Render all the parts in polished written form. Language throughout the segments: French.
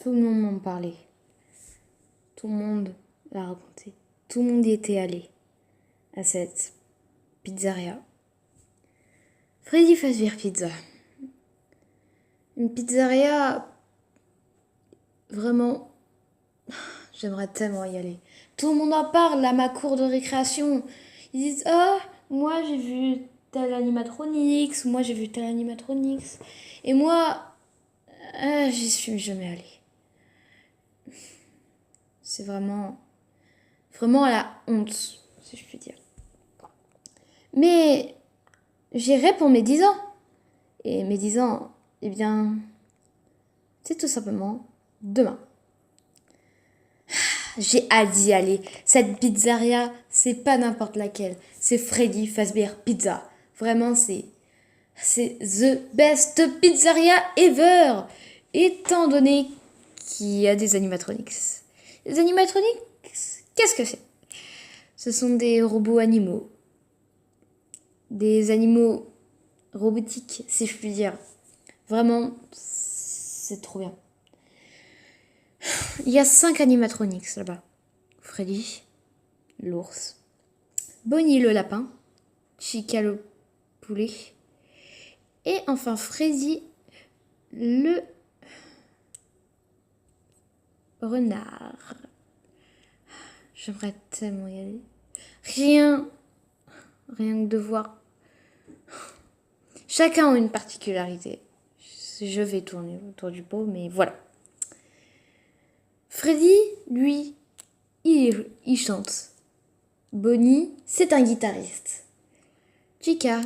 Tout le monde m'en parlait. Tout le monde l'a raconté. Tout le monde y était allé à cette pizzeria. Freddy Fazbear Pizza. Une pizzeria, vraiment, j'aimerais tellement y aller. Tout le monde en parle à ma cour de récréation. Ils disent « Ah, moi j'ai vu tel animatronics, moi j'ai vu tel animatronics. » Et moi, j'y suis jamais allée. C'est vraiment à la honte, si je puis dire. Mais j'irai pour mes 10 ans. Et mes 10 ans, eh bien, c'est tout simplement demain. J'ai hâte d'y aller. Cette pizzeria, c'est pas n'importe laquelle. C'est Freddy Fazbear Pizza. Vraiment, c'est the best pizzeria ever. Étant donné qu'il y a des animatronics. Les animatronics, qu'est-ce que c'est? Ce sont des robots animaux. Des animaux robotiques, si je puis dire. Vraiment, c'est trop bien. Il y a 5 animatronics là-bas. Freddy, l'ours, Bonnie le lapin, Chica le poulet, et enfin Freddy le renard. J'aimerais tellement y aller. Rien que de voir. Chacun a une particularité. Je vais tourner autour du pot, mais voilà. Freddy, lui, il chante. Bonnie, c'est un guitariste. Chica,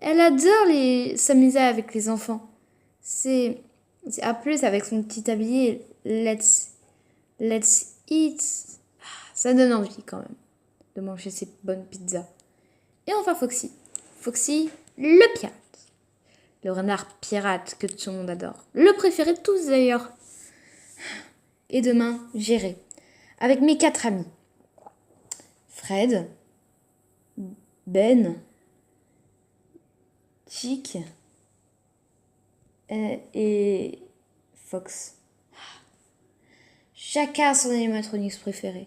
elle adore s'amuser avec les enfants. C'est à plus avec son petit tablier Let's eat. Ça donne envie quand même de manger ces bonnes pizzas. Et enfin Foxy. Foxy, le pirate. Le renard pirate que tout le monde adore. Le préféré de tous d'ailleurs. Et demain, j'irai avec mes 4 amis. Fred, Ben, Chick et Fox. Chacun a son animatronics préféré.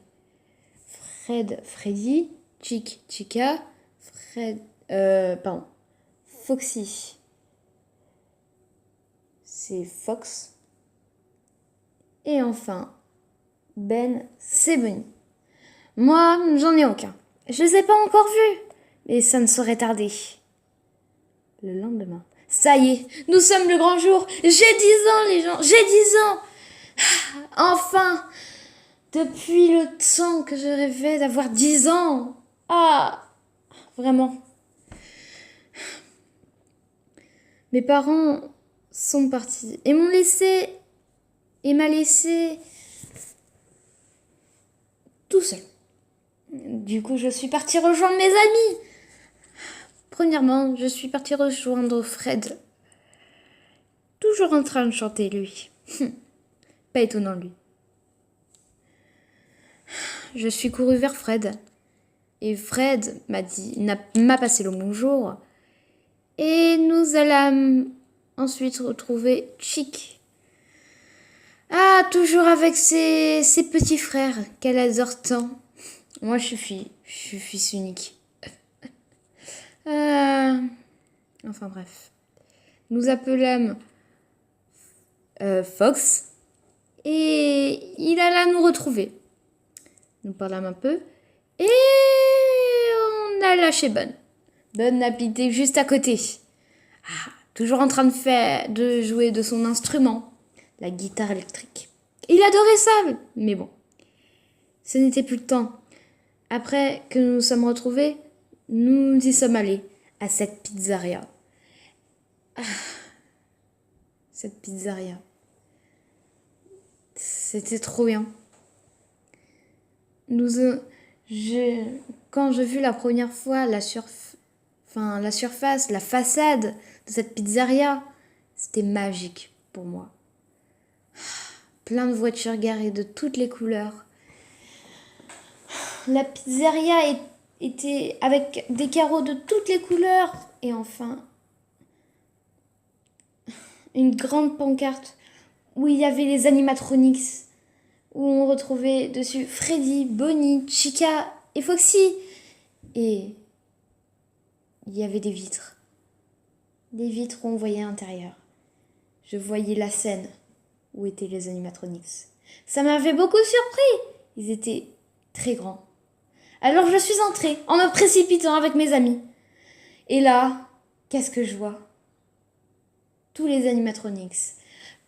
Freddy, Chica, Foxy. C'est Fox. Et enfin, Ben, c'est Bonnie. Moi, j'en ai aucun. Je les ai pas encore vus, mais ça ne saurait tarder. Le lendemain, ça y est, nous sommes le grand jour. J'ai 10 ans, les gens, j'ai 10 ans. Enfin, depuis le temps que je rêvais d'avoir 10 ans. Ah, vraiment. Mes parents sont partis et m'a laissé tout seul. Du coup, je suis partie rejoindre mes amis. Premièrement, je suis partie rejoindre Fred. Toujours en train de chanter, lui. Pas étonnant, lui. Je suis courue vers Fred. Et Fred m'a passé le bonjour. Et nous allâmes ensuite retrouver Chick. Ah, toujours avec ses petits frères qu'elle adore tant. Moi, je suis fils unique. Enfin bref. Nous appelâmes Fox et il alla nous retrouver. Nous parlâmes un peu et on a lâché Bun. Bun habitait juste à côté. Toujours en train de jouer de son instrument, la guitare électrique. Il adorait ça, mais bon, ce n'était plus le temps. Après que nous nous sommes retrouvés, nous y sommes allés à cette pizzeria. Cette pizzeria. C'était trop bien. Quand j'ai vu la première fois la surface, la façade de cette pizzeria, c'était magique pour moi. Plein de voitures garées de toutes les couleurs. La pizzeria était avec des carreaux de toutes les couleurs. Et enfin, une grande pancarte où il y avait les animatronics, où on retrouvait dessus Freddy, Bonnie, Chica et Foxy. Et il y avait des vitres. Des vitres où on voyait l'intérieur. Je voyais la scène où étaient les animatronics. Ça m'avait beaucoup surpris. Ils étaient très grands. Alors je suis entrée en me précipitant avec mes amis. Et là, qu'est-ce que je vois? Tous les animatronics.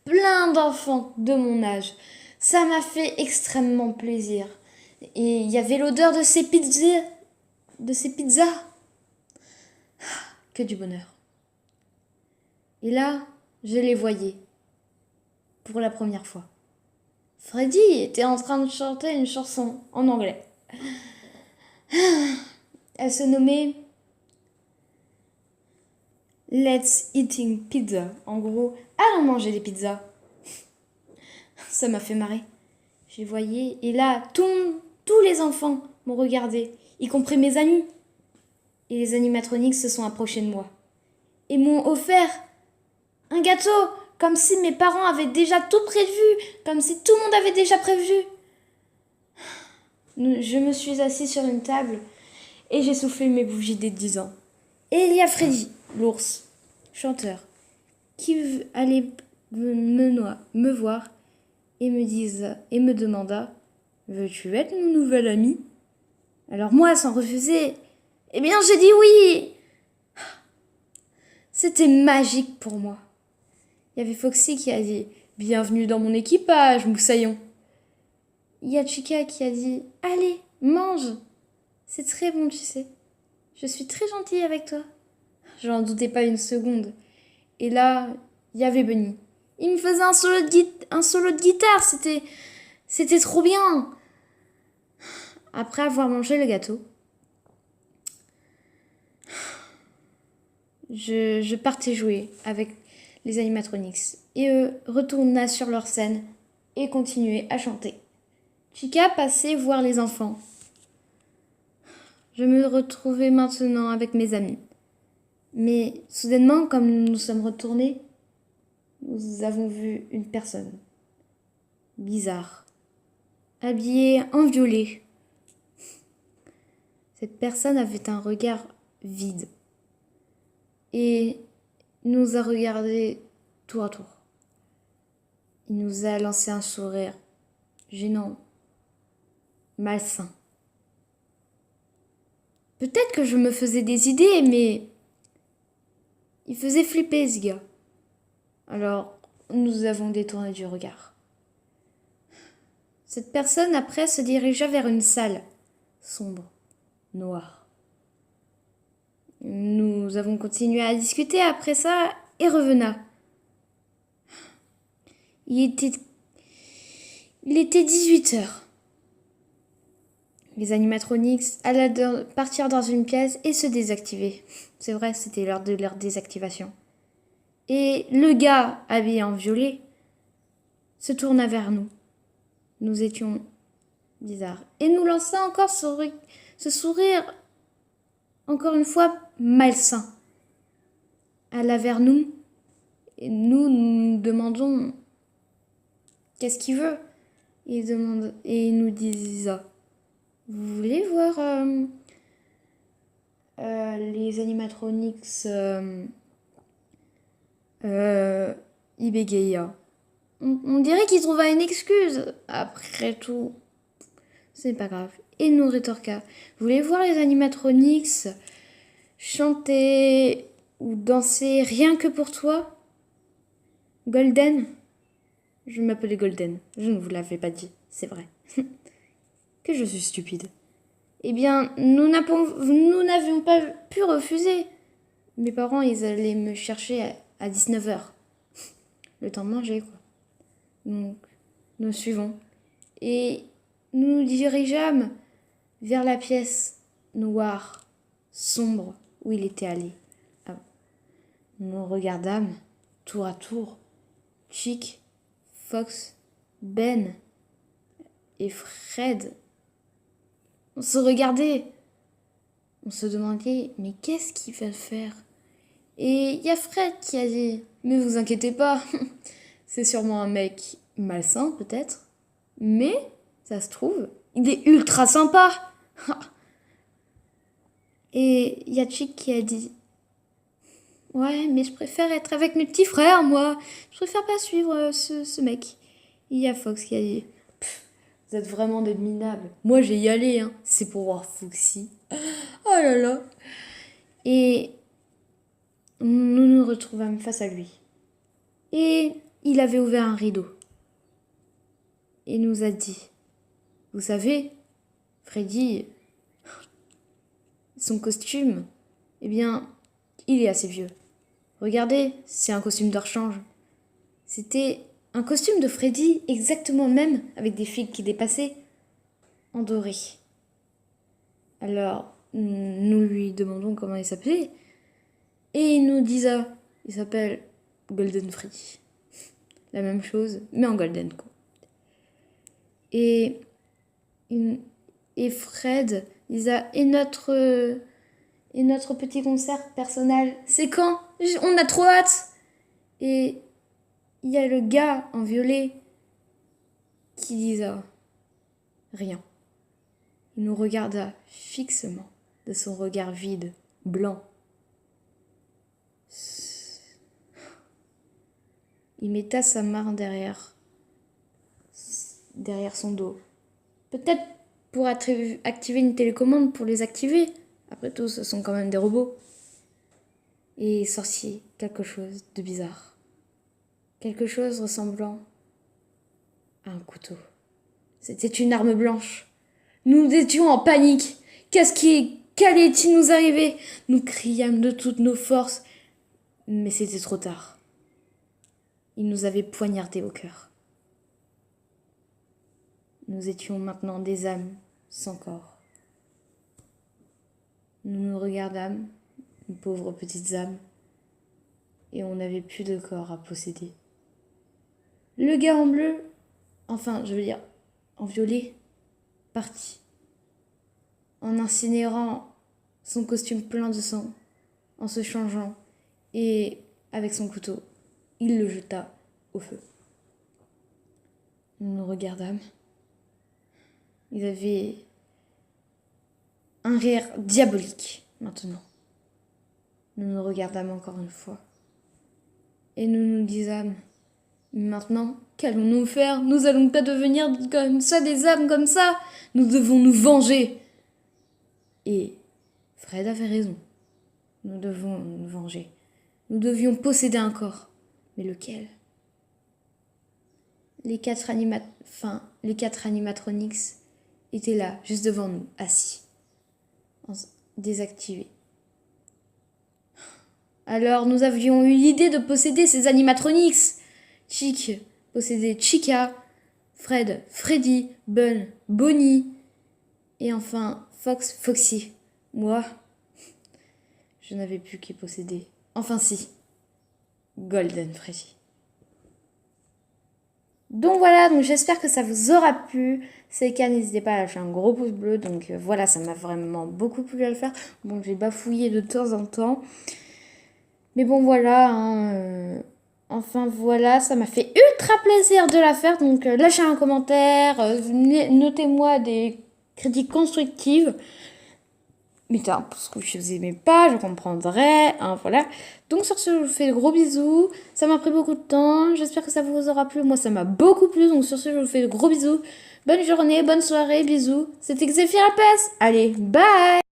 Plein d'enfants de mon âge. Ça m'a fait extrêmement plaisir. Et il y avait l'odeur de ces pizzas. Que du bonheur. Et là, je les voyais. Pour la première fois. Freddy était en train de chanter une chanson en anglais. Elle se nommait Let's Eating Pizza. En gros, allons manger des pizzas. Ça m'a fait marrer. Je les voyais et là, tous les enfants m'ont regardé, y compris mes amis. Et les animatroniques se sont approchés de moi. Et m'ont offert un gâteau, comme si mes parents avaient déjà tout prévu, comme si tout le monde avait déjà prévu. Je me suis assise sur une table et j'ai soufflé mes bougies des 10 ans. Et il y a Freddy, l'ours, chanteur, qui allait me voir et me demanda « Veux-tu être mon nouvel ami ?» Alors moi, sans refuser, eh bien j'ai dit oui. C'était magique pour moi. Il y avait Foxy qui a dit « Bienvenue dans mon équipage, moussaillon !» Il y a Chica qui a dit « Allez, mange. C'est très bon, tu sais. Je suis très gentille avec toi. » Je n'en doutais pas une seconde. Et là, il y avait Bunny. Il me faisait un solo de guitare. C'était trop bien. Après avoir mangé le gâteau, je partais jouer avec les animatronics. Et eux retournaient sur leur scène et continuaient à chanter. Chica passait voir les enfants. Je me retrouvais maintenant avec mes amis. Mais soudainement, comme nous nous sommes retournés, nous avons vu une personne bizarre, habillée en violet. Cette personne avait un regard vide et nous a regardés tour à tour. Il nous a lancé un sourire gênant, malsain. Peut-être que je me faisais des idées, mais il faisait flipper ce gars. Alors, nous avons détourné du regard. Cette personne, après, se dirigea vers une salle sombre, noire. Nous avons continué à discuter après ça et revena. Il était 18h. Les animatronics allaient partir dans une pièce et se désactiver. C'est vrai, c'était l'heure de leur désactivation. Et le gars, habillé en violet, se tourna vers nous. Nous étions bizarres. Et nous lança encore ce sourire, encore une fois, malsain. Alla vers nous, et nous demandons qu'est-ce qu'il veut. Et il nous disait, vous voulez voir les animatronics il bégaya. On dirait qu'il trouva une excuse. Après tout, c'est pas grave. Et nous rétorqua. Vous voulez voir les animatronics chanter ou danser rien que pour toi? Golden? Je m'appelais Golden. Je ne vous l'avais pas dit, c'est vrai. Que je suis stupide. Eh bien, nous n'avions pas pu refuser. Mes parents, ils allaient me chercher à 19h. Le temps de manger, quoi. Donc, nous suivons. Et nous nous dirigeâmes vers la pièce noire, sombre, où il était allé. Nous regardâmes, tour à tour, Chick, Fox, Ben et Fred. On se regardait. On se demandait, mais qu'est-ce qu'il va faire? Et il y a Fred qui a dit, mais vous inquiétez pas, C'est sûrement un mec malsain, peut-être. Mais, ça se trouve, il est ultra sympa. Et il y a Chick qui a dit « Ouais, mais je préfère être avec mes petits frères, moi. Je préfère pas suivre ce mec. » Il y a Fox qui a dit « Vous êtes vraiment des minables. Moi, j'ai y aller, hein. C'est pour voir Foxy. » Oh là là. Et nous nous retrouvâmes face à lui. Et il avait ouvert un rideau. Et nous a dit « Vous savez, Freddy, son costume, eh bien, il est assez vieux. Regardez, c'est un costume de rechange. C'était un costume de Freddy, exactement même, avec des fils qui dépassaient, en doré. Alors, nous lui demandons comment il s'appelait, et il nous disait, il s'appelle Golden Freddy. La même chose, mais en golden, quoi. Et Fred disait, et notre petit concert personnel, c'est quand? On a trop hâte. Et il y a le gars en violet qui disait rien. Il nous regarda fixement de son regard vide, blanc. Il metta sa main derrière son dos. Peut-être pour activer une télécommande pour les activer. Après tout, ce sont quand même des robots. Et il sortit quelque chose de bizarre. Quelque chose ressemblant à un couteau. C'était une arme blanche. Nous étions en panique. Qu'allait-il nous arriver? Nous criâmes de toutes nos forces. Mais c'était trop tard. Il nous avait poignardés au cœur. Nous étions maintenant des âmes sans corps. Nous nous regardâmes, nos pauvres petites âmes, et on n'avait plus de corps à posséder. Le gars en bleu, en violet, partit, en incinérant son costume plein de sang, en se changeant, et avec son couteau, il le jeta au feu. Nous nous regardâmes. Il avait un rire diabolique maintenant. Nous nous regardâmes encore une fois. Et nous nous disâmes, maintenant, qu'allons-nous faire? Nous allons pas devenir comme ça, des âmes comme ça. Nous devons nous venger. Et Fred avait raison. Nous devons nous venger. Nous devions posséder un corps. Mais lequel? Les quatre animatronics étaient là, juste devant nous, assis, désactivés. Alors nous avions eu l'idée de posséder ces animatronics. Chick possédait Chica, Fred, Freddy, Bun, Bonnie, et enfin Foxy. Moi, je n'avais plus qui posséder. Enfin si, Golden Freddy. Donc voilà, j'espère que ça vous aura plu. C'est le cas, n'hésitez pas à lâcher un gros pouce bleu. Donc voilà, ça m'a vraiment beaucoup plu à le faire. Bon, j'ai bafouillé de temps en temps. Mais bon, voilà. Enfin voilà, ça m'a fait ultra plaisir de la faire. Donc lâchez un commentaire, notez-moi des critiques constructives. Mettez un pouce rouge si vous aimez pas, je comprendrai, hein, voilà. Donc sur ce, je vous fais de gros bisous. Ça m'a pris beaucoup de temps, j'espère que ça vous aura plu. Moi, ça m'a beaucoup plu, donc sur ce, je vous fais de gros bisous. Bonne journée, bonne soirée, bisous. C'était Xéphir Alpes. Allez, bye!